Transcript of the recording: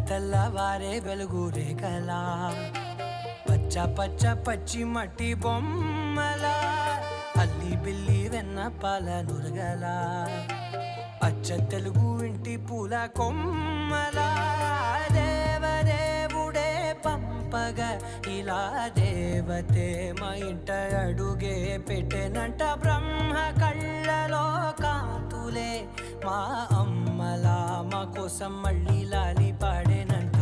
తెల్లవారే వెలుగు రేఖలా పచ్చ పచ్చ పచ్చి మట్టి బొమ్మలా అల్లి బిల్లి వెన్న పాల నురగలా అచ్చ తెలుగు ఇంటి పూల కొమ్మలా దేవదేవుడే పంపగా ఇలా దేవతే మా ఇంట అడుగే పెట్టెనంట బ్రహ్మ కళ్ళలో కాంతులే మా అమ్మలా మా కోసం మళ్ళీ లాలి పాడేనంట.